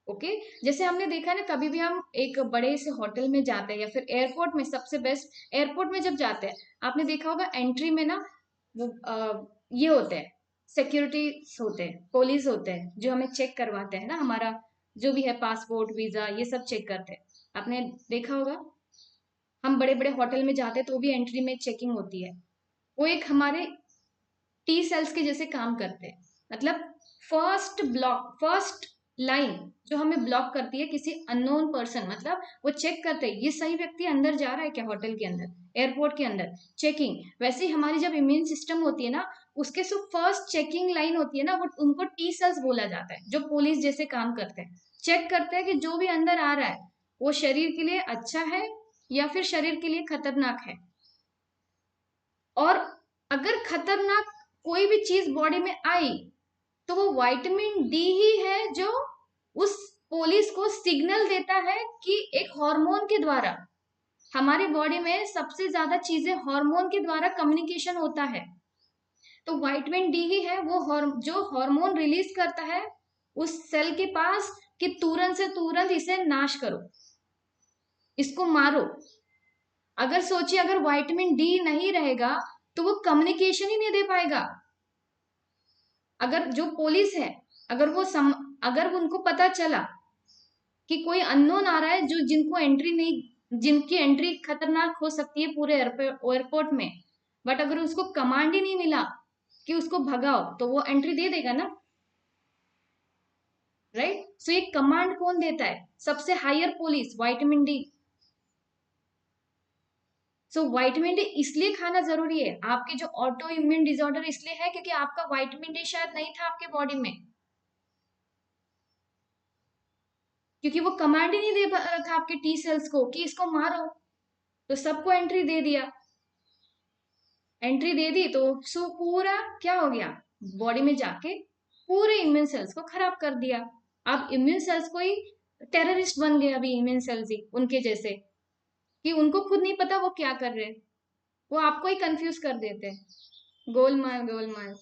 ओके। जैसे हमने देखा ना, कभी भी हम एक बड़े से होटल में जाते हैं या फिर एयरपोर्ट में, सबसे बेस्ट एयरपोर्ट में जब जाते हैं, आपने देखा होगा एंट्री में ना वो ये होते हैं, सिक्योरिटी होते हैं, पुलिस होते हैं जो हमें चेक करवाते हैं ना, हमारा जो भी है पासपोर्ट वीजा ये सब चेक करते हैं। आपने देखा होगा हम बड़े बड़े होटल में जाते हैं तो भी एंट्री में चेकिंग होती है। वो एक हमारे टी सेल्स के जैसे काम करते हैं, मतलब फर्स्ट लाइन जो हमें ब्लॉक करती है किसी अननोन पर्सन, मतलब वो चेक करते हैं ये सही व्यक्ति अंदर जा रहा है क्या, होटल के अंदर, एयरपोर्ट के अंदर, चेकिंग। वैसे ही हमारी जब इम्यून सिस्टम होती है ना, उसके जो फर्स्ट चेकिंग लाइन होती है ना, वो उनको टी सेल्स बोला जाता है, जो पुलिस जैसे काम करते हैं, चेक करते हैं कि जो भी अंदर आ रहा है वो शरीर के लिए अच्छा है या फिर शरीर के लिए खतरनाक है। और अगर खतरनाक कोई भी चीज बॉडी में आई तो वो विटामिन डी ही है जो उस पुलिस को सिग्नल देता है कि एक हार्मोन के द्वारा, हमारे बॉडी में सबसे ज्यादा चीजें हार्मोन के द्वारा कम्युनिकेशन होता है, तो विटामिन डी ही है वो जो हार्मोन रिलीज करता है उस सेल के पास कि तुरंत से तुरंत इसे नाश करो, इसको मारो। अगर सोचिए अगर विटामिन डी नहीं रहेगा तो वो कम्युनिकेशन ही नहीं दे पाएगा। अगर जो पुलिस है, अगर उनको पता चला कि कोई अननोन आ रहा है जो जिनकी एंट्री खतरनाक हो सकती है पूरे एयरपोर्ट में, बट अगर उसको कमांड ही नहीं मिला कि उसको भगाओ तो वो एंट्री दे देगा ना, राइट। सो ये कमांड कौन देता है? सबसे higher police, vitamin D. So vitamin D इसलिए खाना जरूरी है, आपके जो ऑटो इम्यून डिसऑर्डर इसलिए है क्योंकि आपका विटामिन डी शायद नहीं था आपके बॉडी में, क्योंकि वो कमांड ही नहीं दे रहा था आपके टी सेल्स को कि इसको मारो, तो सबको एंट्री दे दिया, एंट्री दे दी तो सो पूरा क्या हो गया, बॉडी में जाके पूरे इम्यून सेल्स को खराब कर दिया। अब इम्यून सेल्स को ही टेररिस्ट बन गए, अभी इम्यून सेल्स ही उनके जैसे, कि उनको खुद नहीं पता वो क्या कर रहे हैं, वो आपको ही कंफ्यूज कर देते हैं। गोलमाल गोलमाल,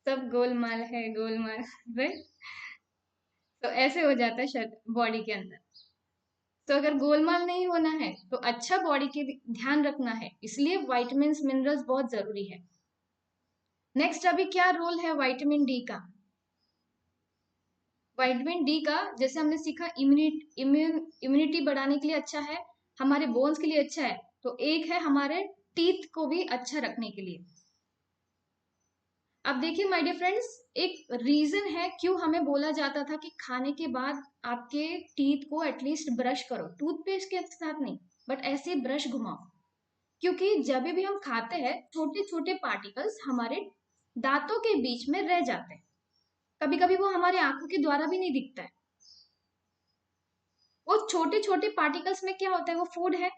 सब गोलमाल है गोलमाल, राइट। तो ऐसे हो जाता है बॉडी के अंदर। तो अगर गोलमाल नहीं होना है तो अच्छा बॉडी के ध्यान रखना है, इसलिए विटामिन मिनरल्स बहुत जरूरी है। नेक्स्ट, अभी क्या रोल है विटामिन डी का? विटामिन डी का जैसे हमने सीखा इम्यूनिटी बढ़ाने के लिए अच्छा है, हमारे बोन्स के लिए अच्छा है, तो एक है हमारे टीथ को भी अच्छा रखने के लिए। अब देखिए माय डियर फ्रेंड्स, एक रीजन है क्यों हमें बोला जाता था कि खाने के बाद आपके टीथ को एटलीस्ट ब्रश करो, टूथपेस्ट के साथ नहीं, बट ऐसे ब्रश घुमाओ, क्योंकि जब भी हम खाते हैं छोटे छोटे पार्टिकल्स हमारे दांतों के बीच में रह जाते हैं, कभी कभी वो हमारे आंखों के द्वारा भी नहीं दिखता है। वो छोटे छोटे पार्टिकल्स में क्या होता है, वो फूड है,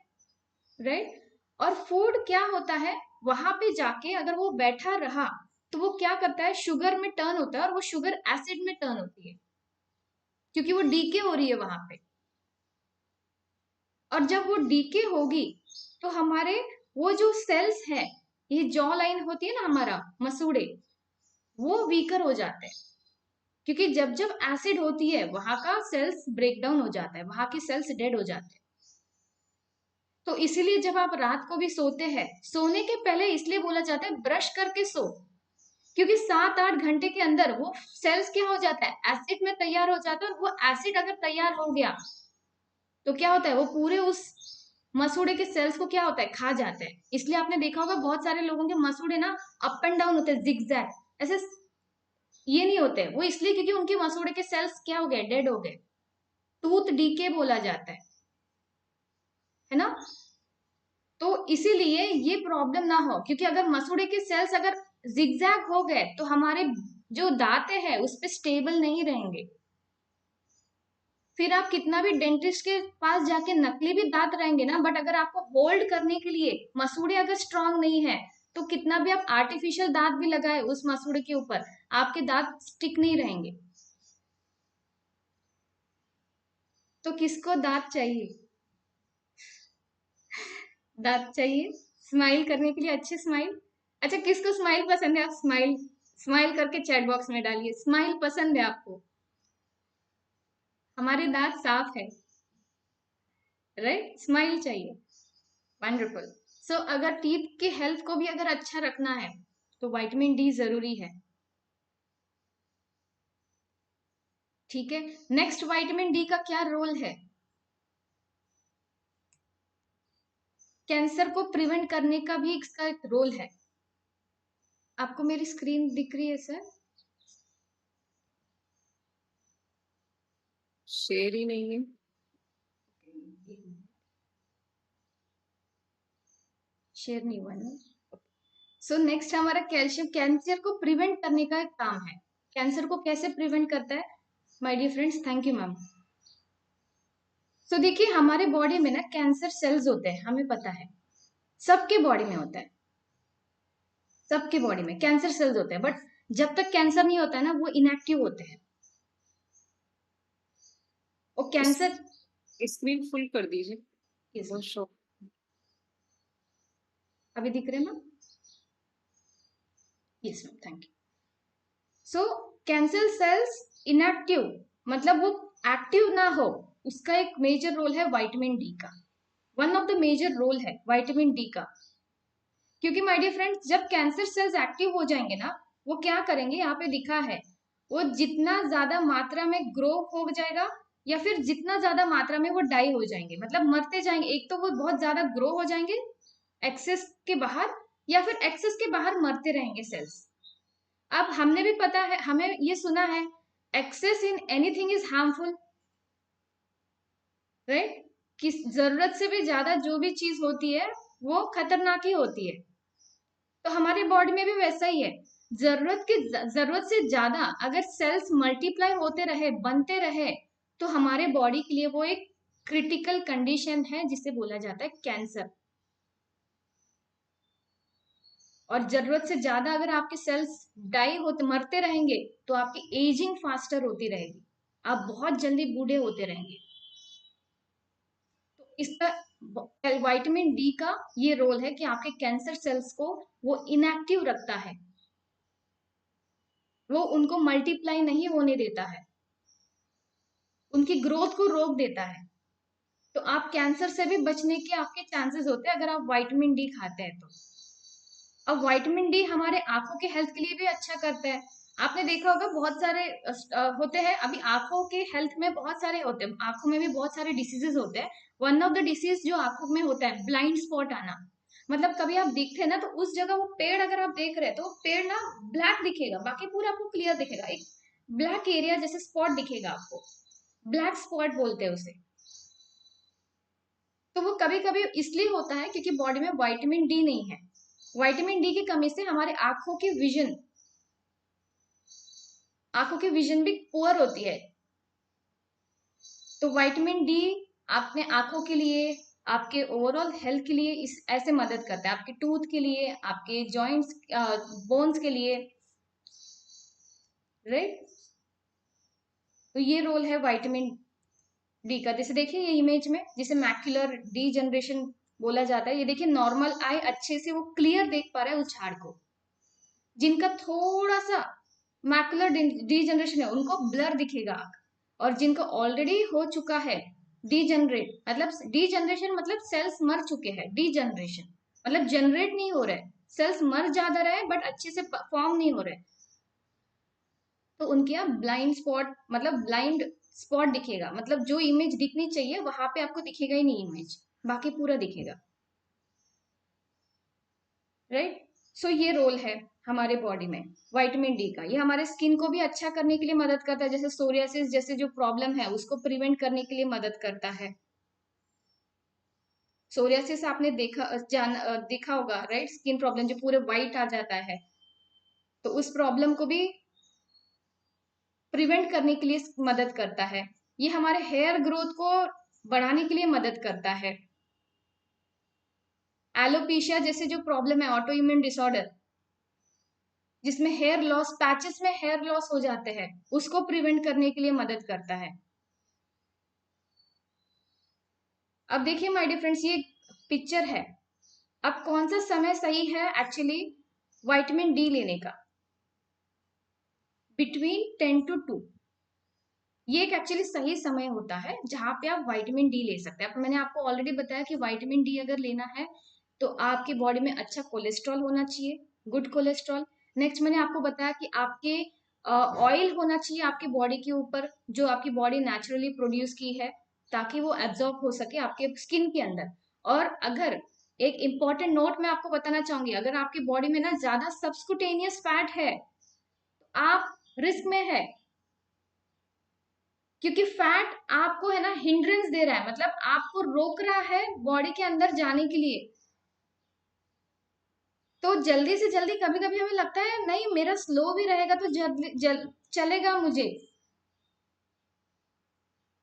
राइट। और फूड क्या होता है, वहां पे जाके अगर वो बैठा रहा तो वो क्या करता है, शुगर में टर्न होता है, और वो शुगर एसिड में टर्न होती है, क्योंकि वो डीके हो रही है वहां पे। और जब वो डीके होगी तो हमारे वो जो सेल्स है, ये जॉ लाइन होती है ना हमारा मसूड़े, वो वीकर हो जाते हैं, क्योंकि जब जब एसिड होती है वहां का सेल्स ब्रेक डाउन हो जाता है, वहां के सेल्स डेड हो जाते हैं। तो इसीलिए जब आप रात को भी सोते हैं, सोने के पहले इसलिए बोला जाता है ब्रश करके सो, क्योंकि 7-8 घंटे के अंदर वो सेल्स क्या हो जाता है, एसिड में तैयार हो जाता है, और वो एसिड अगर तैयार हो गया तो क्या होता है, वो पूरे उस मसूड़े के सेल्स को क्या होता है, खा जाते हैं। इसलिए आपने देखा होगा बहुत सारे लोगों के मसूड़े ना अप एंड डाउन होते हैं, जिगजैग ऐसे, ये नहीं होते, वो इसलिए क्योंकि उनके मसूड़े के सेल्स क्या हो गए, डेड हो गए, टूथ डीके बोला जाता है ना। तो इसीलिए ये प्रॉब्लम ना हो, क्योंकि अगर मसूड़े के सेल्स अगर जिगजैग हो गए तो हमारे जो दांत है उस पे स्टेबल नहीं रहेंगे, फिर आप कितना भी डेंटिस्ट के पास जाके नकली भी दांत रहेंगे ना, बट अगर आपको होल्ड करने के लिए मसूड़े अगर स्ट्रांग नहीं है तो कितना भी आप आर्टिफिशियल दांत भी लगाए उस मसूड़े के ऊपर, आपके दांत स्टिक नहीं रहेंगे। तो किसको दांत चाहिए, दांत चाहिए स्माइल करने के लिए, अच्छी स्माइल। अच्छा, किसको स्माइल पसंद है, आप स्माइल स्माइल करके चैट बॉक्स में डालिए, स्माइल पसंद है आपको। हमारे दांत साफ है, राइट, स्माइल चाहिए, वंडरफुल। सो अगर टीथ की हेल्थ को भी अगर अच्छा रखना है तो विटामिन डी जरूरी है, ठीक है। नेक्स्ट, विटामिन डी का क्या रोल है, कैंसर को प्रिवेंट करने का भी इसका एक रोल है। आपको मेरी स्क्रीन दिख रही है सर? शेयर ही नहीं है। शेयर नहीं हुआ ना। सो नेक्स्ट हमारा कैल्शियम, कैंसर को प्रिवेंट करने का एक काम है। कैंसर को कैसे प्रिवेंट करता है my dear friends, thank you ma'am. So देखिए हमारे बॉडी में ना कैंसर सेल्स होते हैं, हमें पता है, सबके बॉडी में होता है, सबके बॉडी में कैंसर सेल्स होते हैं, बट जब तक कैंसर नहीं होता है ना वो इनएक्टिव होते हैं। और कैंसर, स्क्रीन फुल कर दीजिए, yes, वो शो। अभी दिख रहे हैं ma'am? Yes ma'am, thank you. So cancer cells inactive मतलब वो एक्टिव ना हो, उसका एक मेजर रोल है विटामिन डी का, one of the major role है विटामिन डी का। क्योंकि माय डियर फ्रेंड्स जब कैंसर सेल्स एक्टिव हो जाएंगे ना, वो क्या करेंगे, यहाँ पे दिखा है, वो जितना ज्यादा मात्रा में ग्रो हो जाएगा या फिर जितना ज्यादा मात्रा में वो डाई हो जाएंगे, मतलब मरते जाएंगे। एक तो वो बहुत ज्यादा ग्रो हो जाएंगे एक्सेस के बाहर, या फिर एक्सेस के बाहर मरते रहेंगे सेल्स। अब हमने भी पता है, हमें ये सुना है, excess in anything is harmful, right. कि जरूरत से भी ज्यादा जो भी चीज होती है वो खतरनाक ही होती है। तो हमारे बॉडी में भी वैसा ही है, जरूरत से ज्यादा अगर सेल्स मल्टीप्लाई होते रहे, बनते रहे, तो हमारे बॉडी के लिए वो एक क्रिटिकल कंडीशन है जिसे बोला जाता है कैंसर। और जरूरत से ज्यादा अगर आपके सेल्स डाई होते मरते रहेंगे तो आपकी एजिंग फास्टर होती रहेगी, आप बहुत जल्दी बूढ़े होते रहेंगे। तो इसका विटामिन डी का ये रोल है कि आपके कैंसर सेल्स को वो इनएक्टिव रखता है, वो उनको मल्टीप्लाई नहीं होने देता है, उनकी ग्रोथ को रोक देता है। तो आप कैंसर से भी बचने के आपके चांसेस होते हैं अगर आप विटामिन डी खाते हैं तो। अब विटामिन डी हमारे आंखों के हेल्थ के लिए भी अच्छा करता है। आपने देखा होगा बहुत सारे होते हैं, अभी आंखों के हेल्थ में बहुत सारे होते हैं, आंखों में भी बहुत सारे डिसीजेस होते हैं। वन ऑफ द डिसीज जो आंखों में होता है ब्लाइंड स्पॉट आना। मतलब कभी आप देखते हैं ना तो उस जगह वो पेड़ अगर आप देख रहे हैं तो पेड़ ना ब्लैक दिखेगा, बाकी पूरा आपको क्लियर दिखेगा, एक ब्लैक एरिया जैसे स्पॉट दिखेगा आपको, ब्लैक स्पॉट बोलते हैं उसे। तो वो कभी कभी इसलिए होता है क्योंकि बॉडी में विटामिन डी नहीं है। विटामिन डी की कमी से हमारे आंखों की विजन भी पुअर होती है। तो विटामिन डी अपने आंखों के लिए, आपके ओवरऑल हेल्थ के लिए इस ऐसे मदद करता है, आपके टूथ के लिए, आपके जॉइंट्स, बोन्स के लिए, राइट। तो ये रोल है विटामिन डी का। जैसे देखिए ये इमेज में जिसे मैक्युलर डीजनरेशन बोला जाता है, ये देखिए नॉर्मल आई अच्छे से वो क्लियर देख पा रहा है उस झाड़ को। जिनका थोड़ा सा मैक्युलर डीजनरेशन है उनको ब्लर दिखेगा, और जिनका ऑलरेडी हो चुका है डीजनरेशन मतलब सेल्स मर चुके हैं, डीजनरेशन मतलब जनरेट नहीं हो रहे, सेल्स मर ज्यादा रहे बट अच्छे से फॉर्म नहीं हो रहे, तो उनके यहाँ ब्लाइंड स्पॉट दिखेगा। मतलब जो इमेज दिखनी चाहिए वहां पे आपको दिखेगा ही नहीं इमेज, बाकी पूरा दिखेगा, राइट। सो ये रोल है हमारे बॉडी में विटामिन डी का। ये हमारे स्किन को भी अच्छा करने के लिए मदद करता है, जैसे सोरियासिस जैसे जो प्रॉब्लम है उसको प्रिवेंट करने के लिए मदद करता है। सोरियासिस आपने देखा होगा, राइट, स्किन प्रॉब्लम जो पूरे व्हाइट आ जाता है, तो उस प्रॉब्लम को भी प्रिवेंट करने के लिए मदद करता है। ये हमारे हेयर ग्रोथ को बढ़ाने के लिए मदद करता है। एलोपेशिया जैसे जो प्रॉब्लम है, ऑटो इम्यून डिसऑर्डर, जिसमें हेयर लॉस, पैचेस में हेयर लॉस हो जाते हैं, उसको प्रिवेंट करने के लिए मदद करता है। अब देखिए माय डियर फ्रेंड्स, ये पिक्चर है, अब कौन सा समय सही है एक्चुअली विटामिन डी लेने का? बिटवीन 10 to 2 ये एक एक्चुअली सही समय होता है जहां पे आप विटामिन डी ले सकते हैं। अब मैंने आपको ऑलरेडी बताया कि विटामिन डी अगर लेना है तो आपकी बॉडी में अच्छा कोलेस्ट्रॉल होना चाहिए, गुड कोलेस्ट्रॉल। नेक्स्ट मैंने आपको बताया कि आपके ऑयल होना चाहिए आपकी बॉडी के ऊपर, जो आपकी बॉडी नेचुरली प्रोड्यूस की है, ताकि वो एब्जॉर्ब हो सके आपके स्किन के अंदर। और अगर एक इंपॉर्टेंट नोट मैं आपको बताना चाहूंगी, अगर आपकी बॉडी में ना ज्यादा सब्सक्यूटेनियस फैट है तो आप रिस्क में है, क्योंकि फैट आपको है ना हिंड्रेंस दे रहा है, मतलब आपको रोक रहा है बॉडी के अंदर जाने के लिए। तो जल्दी से जल्दी कभी कभी हमें लगता है नहीं मेरा स्लो भी रहेगा तो चलेगा मुझे,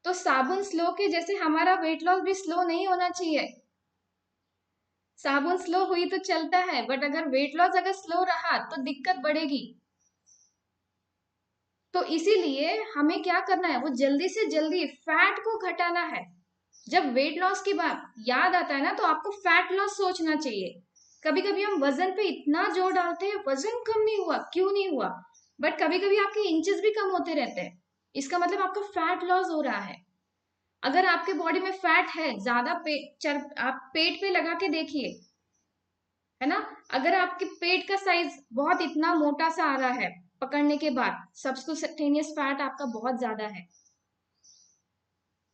तो साबुन स्लो के जैसे हमारा वेट लॉस भी स्लो नहीं होना चाहिए। साबुन स्लो हुई तो चलता है, बट अगर वेट लॉस अगर स्लो रहा तो दिक्कत बढ़ेगी। तो इसीलिए हमें क्या करना है, वो जल्दी से जल्दी फैट को घटाना है। जब वेट लॉस की बात याद आता है ना तो आपको फैट लॉस सोचना चाहिए। कभी कभी हम वजन पे इतना जोर डालते हैं, वजन कम नहीं हुआ, क्यों नहीं हुआ, बट कभी कभी आपके इंचेस भी कम होते रहते हैं, इसका मतलब आपका फैट लॉस हो रहा है। अगर आपके बॉडी में फैट है ज्यादा, आप पेट पे लगा के देखिए, है ना, अगर आपके पेट का साइज बहुत इतना मोटा सा आ रहा है पकड़ने के बाद, सब्सक्यूटेनियस फैट आपका बहुत ज्यादा है।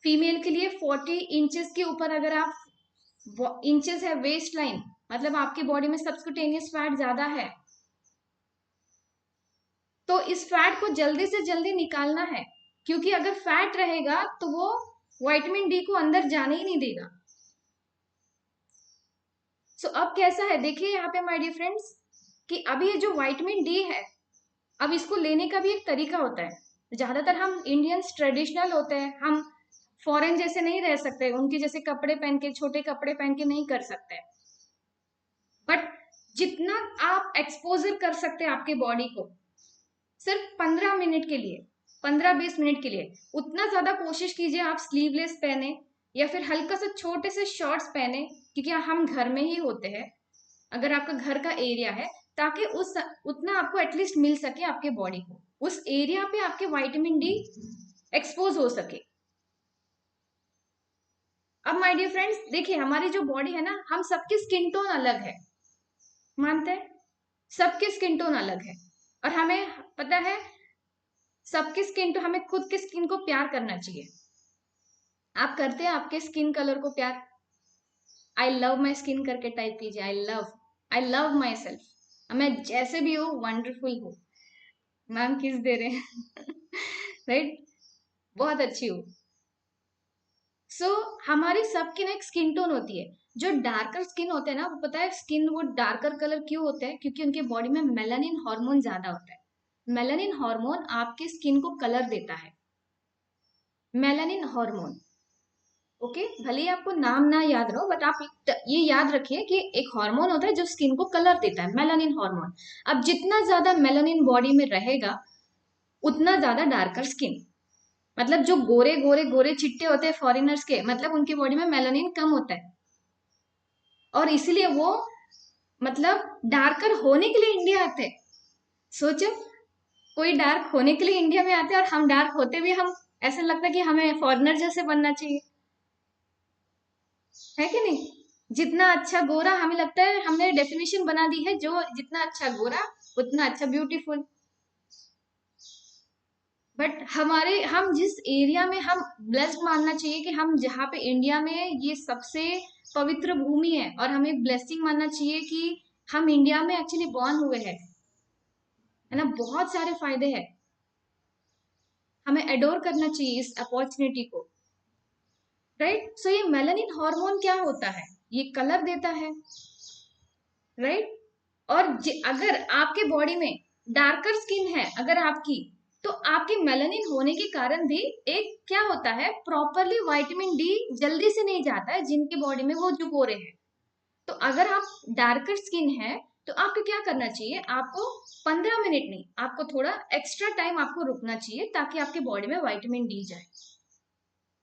फीमेल के लिए 40 इंचेस के ऊपर अगर आप इंचेस है वेस्ट लाइन, मतलब आपकी बॉडी में सब्सक्यूटेनियस फैट ज्यादा है, तो इस फैट को जल्दी से जल्दी निकालना है, क्योंकि अगर फैट रहेगा तो वो विटामिन डी को अंदर जाने ही नहीं देगा। सो अब कैसा है देखिए यहाँ पे माय डियर फ्रेंड्स कि अभी ये जो विटामिन डी है, अब इसको लेने का भी एक तरीका होता है। ज्यादातर हम इंडियंस ट्रेडिशनल होते हैं, हम फॉरेन जैसे नहीं रह सकते, उनके जैसे कपड़े पहन के, छोटे कपड़े पहन के नहीं कर सकते। बट जितना आप एक्सपोजर कर सकते हैं आपके बॉडी को सिर्फ 15 मिनट के लिए, 15-20 मिनट के लिए, उतना ज्यादा कोशिश कीजिए आप स्लीवलेस पहने या फिर हल्का सा छोटे से शॉर्ट्स पहने, क्योंकि हम घर में ही होते हैं अगर आपका घर का एरिया है, ताकि उस उतना आपको एटलीस्ट मिल सके आपके बॉडी को, उस एरिया पे आपके विटामिन डी एक्सपोज हो सके। अब माय डियर फ्रेंड्स देखिए हमारी जो बॉडी है ना, हम सबकी स्किन टोन अलग है, मानते हैं सबके स्किन टोन अलग है, और हमें पता है सबके स्किन टोन, हमें खुद के स्किन को प्यार करना चाहिए। आप करते हैं आपके स्किन कलर को प्यार? आई लव माई स्किन करके टाइप कीजिए, आई लव माई सेल्फ, मैं जैसे भी हूँ वंडरफुल हूँ। मैम किस दे रहे हैं राइट बहुत अच्छी हूँ। सो हमारी सबकी ना एक स्किन टोन होती है। जो डार्कर स्किन होते हैं ना, वो पता है स्किन वो डार्कर कलर क्यों होते हैं? क्योंकि उनके बॉडी में मेलानिन हार्मोन ज्यादा होता है। मेलानिन हार्मोन आपकी स्किन को कलर देता है, मेलानिन हार्मोन। ओके भले ही आपको नाम ना याद रहो, बट आप ये याद रखिए कि एक हार्मोन होता है जो स्किन को कलर देता है, मेलानिन हार्मोन। अब जितना ज्यादा मेलानिन बॉडी में रहेगा उतना ज्यादा डार्कर स्किन, मतलब जो गोरे गोरे गोरे चिट्टे होते हैं फॉरेनर्स के, मतलब उनकी बॉडी में मेलानिन कम होता है, और इसीलिए वो मतलब डार्कर होने के लिए इंडिया आते हैं। सोचो कोई डार्क होने के लिए इंडिया में आते हैं और हम डार्क होते भी, हम ऐसा लगता है कि हमें फॉरेनर जैसे बनना चाहिए, है कि नहीं? जितना अच्छा गोरा, हमें लगता है हमने डेफिनेशन बना दी है, जो जितना अच्छा गोरा उतना अच्छा ब्यूटीफुल। बट हम जिस एरिया में, हम ब्लेस्ड मानना चाहिए कि हम जहाँ पे इंडिया में ये सबसे पवित्र भूमि है, और हमें ब्लेसिंग मानना चाहिए कि हम इंडिया में एक्चुअली बॉर्न हुए हैं, है ना। बहुत सारे फायदे हैं, हमें एडोर करना चाहिए इस अपॉर्चुनिटी को, राइट। सो ये मेलानिन हार्मोन क्या होता है? ये कलर देता है, राइट। और अगर आपके बॉडी में डार्कर स्किन है अगर आपकी, तो आपके मेलानिन होने के कारण भी एक क्या होता है, प्रॉपरली विटामिन डी जल्दी से नहीं जाता है जिनके बॉडी में वो जो गोरे हैं। तो अगर आप डार्कर स्किन है तो आपको क्या करना चाहिए, आपको 15 मिनट नहीं, आपको थोड़ा एक्स्ट्रा टाइम आपको रुकना चाहिए ताकि आपके बॉडी में विटामिन डी जाए।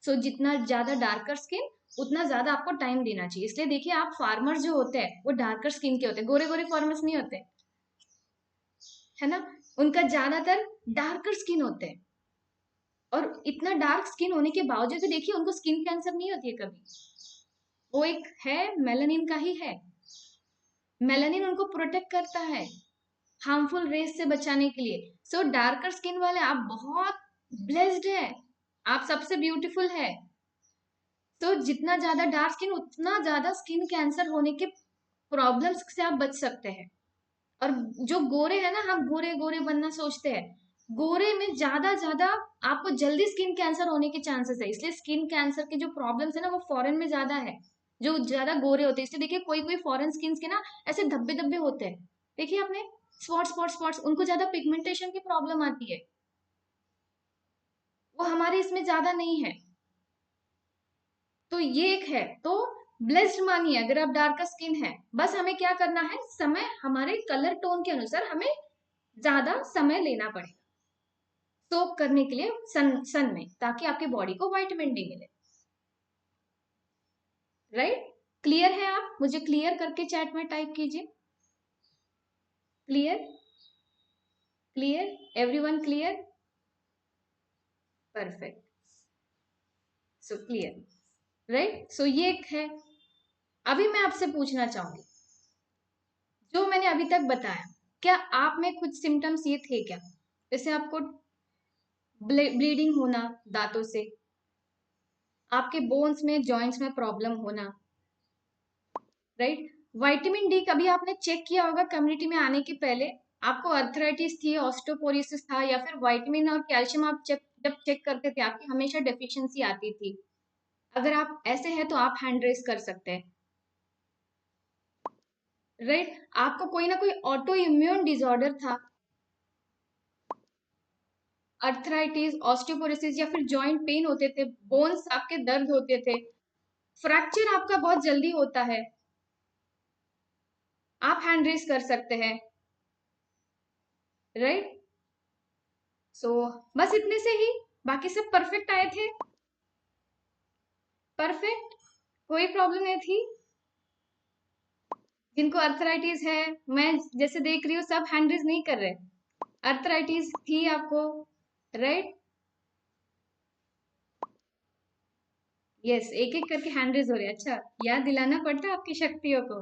सो जितना ज्यादा डार्कर स्किन उतना ज्यादा आपको टाइम देना चाहिए। इसलिए देखिए आप फार्मर्स जो होते हैं वो डार्कर स्किन के होते हैं, गोरे गोरे फार्मर्स नहीं होते, है ना। उनका ज्यादातर डार्कर स्किन होते हैं, और इतना डार्क स्किन होने के बावजूद भी देखिए उनको स्किन कैंसर नहीं होती है कभी। वो एक है मेलानिन का ही है, मेलानिन उनको प्रोटेक्ट करता है हार्मफुल रेस से बचाने के लिए। सो डार्कर स्किन वाले आप बहुत ब्लेस्ड है, आप सबसे ब्यूटीफुल है। तो जितना ज्यादा डार्क स्किन उतना ज्यादा स्किन कैंसर होने के प्रॉब्लम्स से आप बच सकते हैं। और जो गोरे है ना, हम गोरे गोरे बनना सोचते हैं, गोरे में ज्यादा आपको जल्दी स्किन कैंसर होने के चांसेस है। इसलिए स्किन कैंसर के जो प्रॉब्लम्स है ना वो फॉरेन में ज्यादा है, जो ज्यादा गोरे होते हैं। इसलिए देखिए कोई कोई फॉरेन स्किन के ना ऐसे धब्बे धब्बे होते हैं, देखिए आपने स्पॉट्स, उनको ज्यादा पिगमेंटेशन की प्रॉब्लम आती है, वो हमारे इसमें ज्यादा नहीं है। तो ये एक है, तो ब्लेस्ड मानिए अगर आप डार्क स्किन है, बस हमें क्या करना है, समय हमारे कलर टोन के अनुसार हमें ज्यादा समय लेना पड़ेगा सोक करने के लिए सन में, ताकि आपके बॉडी को विटामिन डी मिले, राइट। क्लियर है? आप मुझे क्लियर करके चैट में टाइप कीजिए, clear clear, everyone clear, perfect. So clear, right. So ये एक है। अभी मैं आपसे पूछना चाहूंगी, जो मैंने अभी तक बताया, क्या आप में कुछ सिम्टम्स ये थे क्या? जैसे आपको ब्लीडिंग होना दांतों से, आपके बोन्स में जॉइंट्स में प्रॉब्लम होना, राइट। विटामिन डी कभी आपने चेक किया होगा कम्युनिटी में आने के पहले, आपको अर्थराइटिस थी, ऑस्टियोपोरोसिस था, या फिर विटामिन और कैल्शियम आप जब चेक करते थे आपकी हमेशा डेफिशिएंसी आती थी, अगर आप ऐसे हैं तो आप हैंड रेस कर सकते हैं, राइट? आपको कोई ना कोई ऑटो इम्यून डिसऑर्डर था, अर्थराइटिस, ऑस्टियोपोरोसिस या फिर जॉइंट पेन होते थे, बोन्स आपके दर्द होते थे, फ्रैक्चर आपका बहुत जल्दी होता है, आप हैंड रेस कर सकते हैं, राइट? सो बस इतने से ही, बाकी सब परफेक्ट आए थे, परफेक्ट, कोई प्रॉब्लम नहीं थी। जिनको अर्थराइटिस है, मैं जैसे देख रही हूँ सब हैंड रेस नहीं कर रहे, अर्थराइटिस थी आपको, राइट? यस, एक एक करके हैंड रेस हो रहे हैं। अच्छा, याद दिलाना पड़ता है आपकी शक्तियों को।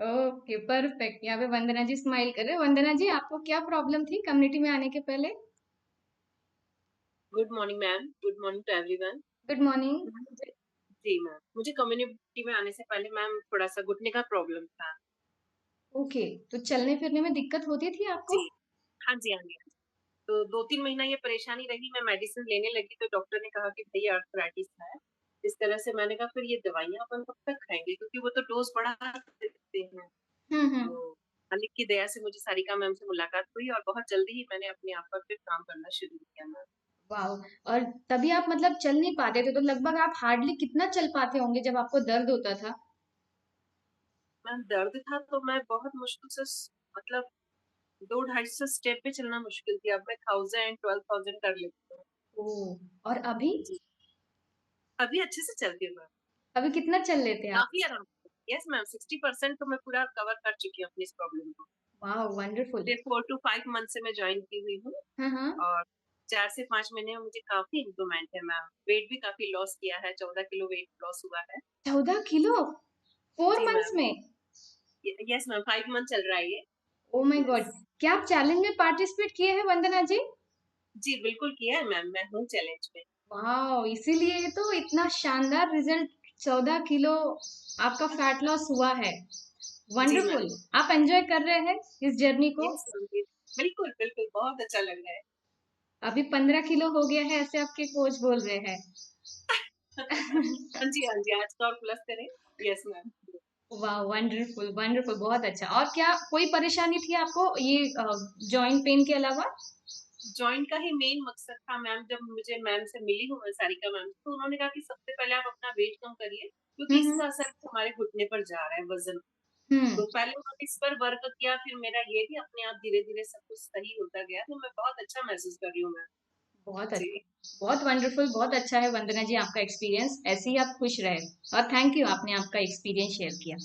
Okay, perfect. यहाँ पे वंदना जी स्माइल कर रहे हैं। वंदना जी, आपको क्या प्रॉब्लम थी कम्युनिटी में आने के पहले? Good morning ma'am, good morning to everyone. Good morning. जी मैम, मुझे कम्युनिटी में आने से पहले मैम थोड़ा सा घुटने का प्रॉब्लम था। ओके, तो चलने फिरने में दिक्कत होती थी आपको? जी हाँ जी, हाँ जी, हाँ जी। तो 2-3 महीना ये परेशानी रही, मैं मेडिसिन लेने लगी तो डॉक्टर ने कहा कि भैया अर्थराइटिस है। इस तरह से मैंने कहा फिर ये दवाइयाँ अपन कब तक खाएंगे, क्योंकि वो तो डोज बढ़ा देते हैं। हम्म। तो मालिक की दया से मुझे सारिका मैम से मुलाकात हुई और बहुत जल्दी ही मैंने अपने आप पर फिर काम करना शुरू किया मैम। वाओ! और तभी आप मतलब चल नहीं पाते थे, तो लगभग आप हार्डली कितना चल पाते होंगे जब आपको दर्द होता था? मैम दर्द था तो मैं बहुत मुश्किल से मतलब 2-250 स्टेप पे चलना मुश्किल थी। अब मैं 1000-12,000 कर लेती हूँ। ओह! और अभी? जी, अभी अच्छे से चलती हूँ मैं। अभी कितना चल लेते हैं आप? काफ़ी आराम से। यस मैम, 60% तो मैं पूरा कवर कर चुकी हूँ अपनी इस प्रॉब्लम को। वाओ! वंडरफुल। पिछले 4 टू 5 मंथ से मैं जॉइन की हुई हूँ हाँ, हाँ। और 4 से 5 महीने में मुझे काफ़ी इम्प्रूवमेंट है मैम। वेट भी काफ़ी लॉस किया है, 14 किलो वेट लॉस हुआ है। 14 किलो? 4 जी मंथ्स मैम। में? यस मैम, 5 मंथ चल रहा है ये। Oh my God! यस। क्या आप चैलेंज में पार्टिसिपेट किए हैं वंदना जी? जी, बिल्कुल किया है मैम, मैं हूँ चैलेंज में। वाओ! इसीलिए तो इतना शानदार रिजल्ट, 14 किलो आपका फैट लॉस हुआ है। जी मैम। वंडरफुल। आप एन्जॉय कर रहे हैं इस जर्नी को? यस मैम, जी। बिल्कुल, बिल्कुल, बहुत अच्छा लग रहा है। अभी 15 किलो हो गया है ऐसे आपके कोच बोल रहे हैं। हाँ जी, हाँ जी, आज तो और प्लस करें। Yes ma'am. वाह! वंडरफुल, वंडरफुल, बहुत अच्छा। और क्या कोई परेशानी थी आपको ये जॉइंट पेन के अलावा? जॉइन का ही मेन मकसद था मैम, जब मुझे मैम से मिली हूँ मैं सारिका मैम से, तो उन्होंने कहा कि सबसे पहले आप अपना वेट कम करिए, हुँ, क्योंकि हुँ। इसका असर हमारे घुटने पर जा रहा है, वज़न। हुँ, तो पहले उन्होंने इस पर वर्क किया, फिर मेरा ये भी अपने आप धीरे-धीरे सब कुछ सही होता गया, तो मैं बहुत अच्छा महसूस कर रही हूँ मैम। बहुत जी, अच्छा। बहुत वंडरफुल, बहुत अच्छा है वंदना जी आपका एक्सपीरियंस। ऐसे ही आप खुश रहे और थैंक यू आपने आपका एक्सपीरियंस शेयर किया।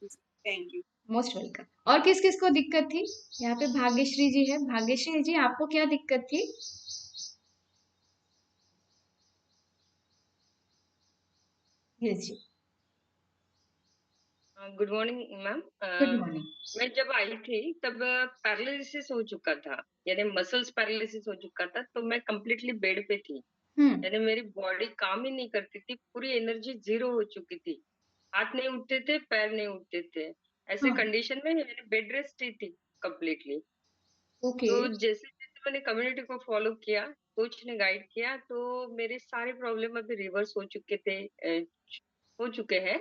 जी, थैंक यू। Most welcome. और किस-किस को दिक्कत थी? यहाँ पे भाग्यश्री जी है। भाग्यश्री जी, आपको क्या दिक्कत थी? यस जी। Good morning ma'am. Good morning. मैं जब आई थी तब पैरालिसिस हो चुका था, यानी मसल्स पैरालिसिस हो चुका था, तो मैं कंप्लीटली बेड पे थी। हुँ, यानी मेरी बॉडी काम ही नहीं करती थी, पूरी एनर्जी जीरो हो चुकी थी। हाथ नहीं उठते थे, पैर नहीं उठते थे। ऐसे हाँ, कंडीशन में यानी बेड रेस्ट ही थी कंप्लीटली। ओके। तो जैसे-जैसे मैंने कम्युनिटी को फॉलो किया, कोच ने गाइड किया, तो मेरे सारे प्रॉब्लम अभी रिवर्स हो चुके थे, हो चुके हैं।